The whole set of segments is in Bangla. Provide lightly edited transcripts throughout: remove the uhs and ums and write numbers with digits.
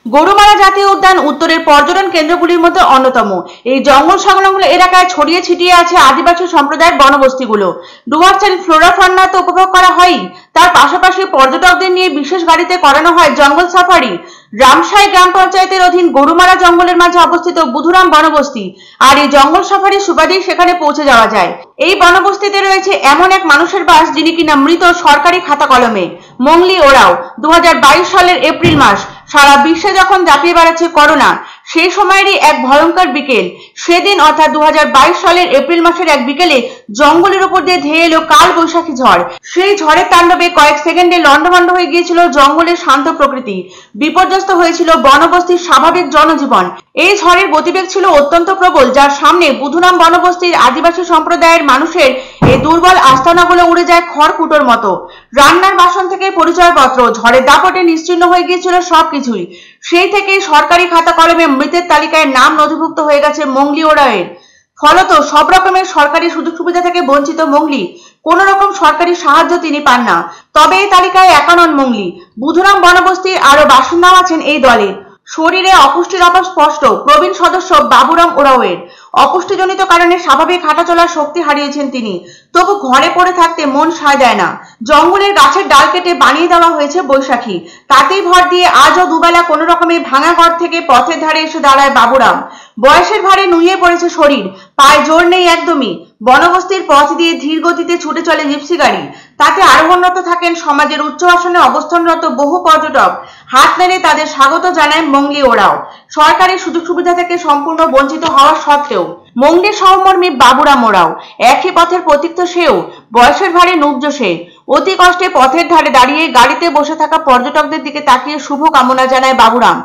গরুমারা জাতীয় উদ্যান উত্তরের পর্যটন কেন্দ্রগুলির মধ্যে অন্যতম। এই জঙ্গল সংলগ্ন এলাকায় ছড়িয়ে ছিটিয়ে আছে আদিবাসী সম্প্রদায়ের বনবস্তিগুলো। ডুয়ার্সের ফ্লোরা ফান্না তো উপভোগ করা হয়ই, তার পাশাপাশি পর্যটকদের নিয়ে বিশেষ গাড়িতে করানো হয় জঙ্গল সাফারি। রামসাই গ্রাম পঞ্চায়েতের অধীন গরুমারা জঙ্গলের মাঝে অবস্থিত বুধুরাম বনবস্তি, আর এই জঙ্গল সাফারির সুবাদেই সেখানে পৌঁছে যাওয়া যায়। এই বনবস্তিতে রয়েছে এমন এক মানুষের বাস যিনি কিনা মৃত সরকারি খাতা কলমে। মংলি ওরাও 2022 সালের এপ্রিল মাস, সারা বিশ্বে যখন দাপিয়ে বেড়াচ্ছে করোনা, সেই সময়েরই এক ভয়ঙ্কর বিকেল। সেদিন অর্থাৎ 2022 সালের এপ্রিল মাসের এক বিকেলে জঙ্গলের উপর দিয়ে ধেয়ে এলো কাল বৈশাখী ঝড়। সেই ঝড়ের তাণ্ডবে কয়েক সেকেন্ডে লন্ডভন্ড হয়ে গিয়েছিল জঙ্গলের শান্ত প্রকৃতি, বিপর্যস্ত হয়েছিল বনবস্তির স্বাভাবিক জনজীবন। এই ঝড়ের গতিবেগ ছিল অত্যন্ত প্রবল, যার সামনে বুধুরাম বনবস্তির আদিবাসী সম্প্রদায়ের মানুষের এই দুর্বল আস্তানাগুলো উড়ে যায় খড়কুটোর মতো। রান্নার বাসন থেকে পরিচয়পত্র ঝড়ের দাপটে নিশ্চিহ্ন হয়ে গিয়েছিল সবকিছুই। সেই থেকেই সরকারি খাতা কলমে মৃতের তালিকায় নাম নথিভুক্ত হয়ে গেছে মংলি ওরাওয়ের। ফলত সব রকমের সরকারি সুযোগ সুবিধা থেকে বঞ্চিত মংলি, কোন রকম সরকারি সাহায্য তিনি পান না। তবে এই তালিকায় একা নন মংলি, বুধুরাম বনবস্তির আরো বাসিন্দাও আছেন এই দলে। শরীরে অপুষ্টির অভাব স্পষ্ট প্রবীণ সদস্য বাবুরাম ওরাওয়ের। অপুষ্টিজনিত কারণে স্বাভাবিক হাঁটা চলার শক্তি হারিয়েছেন তিনি, তবু ঘরে পড়ে থাকতে মন সায় দেয় না। জঙ্গলের গাছের ডাল কেটে বানিয়ে দেওয়া হয়েছে বৈশাখী, তাতেই ভর দিয়ে আজও দুবেলা কোনো রকমে ভাঙা ঘর থেকে পথের ধারে এসে দাঁড়ায় বাবুরাম। বয়সের ভারে নুয়ে পড়েছে শরীর, পায়ে জোর নেই একদমই। বনবস্তির পথ দিয়ে ধীর গতিতে ছুটে চলে জিপসি গাড়ি, তাতে আরোহণরত থাকেন সমাজের উচ্চ আসনে অবস্থানরত বহু পর্যটক। হাত নেড়ে তাদের স্বাগত জানায় মংলি ওরাও, সরকারি সুযোগ সুবিধা থেকে সম্পূর্ণ বঞ্চিত হওয়া সত্ত্বেও। মংলির সহমর্মী বাবুরাম ওরাও, একই পথের প্রতীক তো সেও। বয়সের ভারে নুব্জ সে, অতি কষ্টে পথের ধারে দাঁড়িয়ে গাড়িতে বসে থাকা পর্যটকদের দিকে তাকিয়ে শুভ কামনা জানায় বাবুরাম।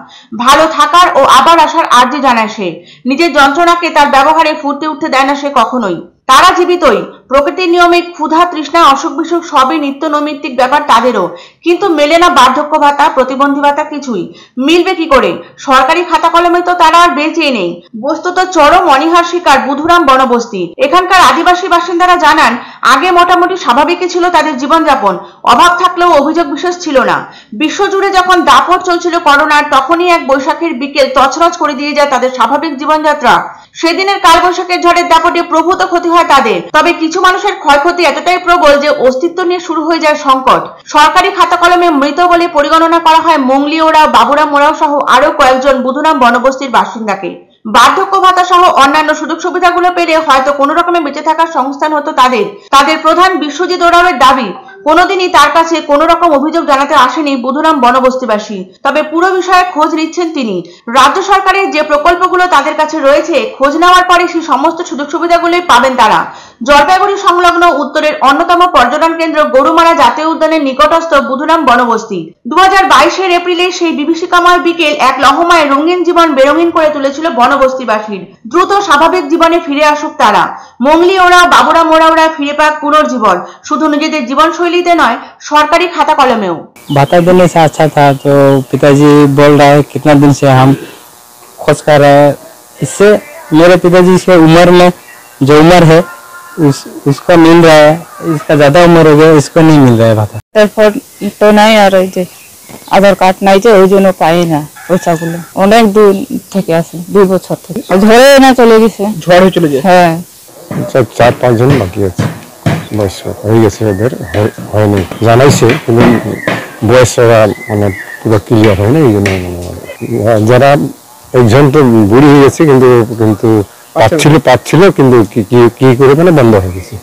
ভালো থাকার ও আবার আসার আর্জি জানায় সে। নিজের যন্ত্রণাকে তার ব্যবহারে ফুটে উঠতে দেয় না সে কখনোই। তারা জীবিতই, প্রকৃতির নিয়মে ক্ষুধা তৃষ্ণা অসুখ বিসুখ সবই নিত্য নৈমিত্তিক ব্যাপার তাদেরও, কিন্তু মেলে না বার্ধক্য ভাতা প্রতিবন্ধী ভাতা কিছুই। মিলবে কি করে? সরকারি খাতা কলমে তো তারা আর বেঁচে নেই। বস্তুত চরম অনীহার শিকার বুধুরাম বনবস্তি। এখানকার আদিবাসী বাসিন্দারা জানান, আগে মোটামুটি স্বাভাবিকই ছিল তাদের জীবনযাপন, অভাব থাকলেও অভিযোগ বিশেষ ছিল না। বিশ্বজুড়ে যখন দাপট চলছিল করোনার, তখনই এক বৈশাখের বিকেল তছনছ করে দিয়ে যায় তাদের স্বাভাবিক জীবনযাত্রা। সেদিনের কালবৈশাখের ঝড়ের দাপটে প্রভূত ক্ষতি হয় তাদের, তবে কিছু মানুষের ক্ষয়ক্ষতি এতটাই প্রবল যে অস্তিত্ব নিয়ে শুরু হয়ে যায় সংকট। সরকারি খাতা কলমে মৃত বলে পরিগণনা করা হয় মংলি ওরাও, বাবুরাম ওরাও সহ আরো কয়েকজন বুধুরাম বনবস্তির বাসিন্দাকে। বার্ধক্য ভাতা সহ অন্যান্য সুযোগ সুবিধাগুলো পেলে হয়তো কোনো রকমে বেঁচে থাকার সংস্থান হতো তাদের। তাদের প্রধান বিশ্বজিৎ ওরাওয়ের দাবি, কোনোদিনই তার কাছে কোনো রকম অভিযোগ জানাতে আসেনি বুধুরাম বনবস্তিবাসী, তবে পুরো বিষয়ে খোঁজ নিচ্ছেন তিনি। রাজ্য সরকারের যে প্রকল্পগুলো তাদের কাছে রয়েছে, খোঁজ নেওয়ার পরে সেই সমস্ত সুযোগ সুবিধাগুলোই পাবেন তারা। জলপাইগুড়ি সংলগ্ন উত্তরের অন্যতম পর্যটন কেন্দ্র গরুমারা জাতীয় উদ্যানের নিকটস্থ বুধুরাম বনবস্তি 2022 এপ্রিলে সেই বিভীষিকাময় বিকেল এক লহমায় রঙিন জীবন বেরঙিন করে তুলেছিল বনবস্তিবাসীর। দ্রুত স্বাভাবিক জীবনে ফিরে আসুক তারা। মংলি ওরাও, বাবুরাম ওরাওরা ফিরে পাক পুনর্জীবন, শুধু নিজেদের জীবনশৈলীতে নয়, সরকারি খাতা कलमेও। भाता देने से अच्छा था, तो पिताजी बोल रहा है कितना दिन से हम खोज कर रहे हैं। इससे मेरे पिताजी की उम्र में जो उम्र है उसको मिल रहा है, इसका ज्यादा उम्र हो गया, इसको नहीं मिल रहा है भाता। তো নাই, আর ওই যে আধার কার্ড নাই, যে ওই জন্য পাই না পয়সাগুলো। অনেক দূর থেকে আসে, 2 বছর থেকে ঝড়ে না চলে গেছে। ঝড়ে চলে যায়? হ্যাঁ, 4-5 জন বাকি আছে, বয়স হয়ে গেছে, ওদের হয়নি জানাইছে, কিন্তু বয়স মানে পুরো ক্লিয়ার হয় না, এই জন্য যারা একজন তো বুড়ি হয়ে গেছে, কিন্তু পাচ্ছিল কিন্তু কি করে মানে বন্ধ হয়ে গেছে।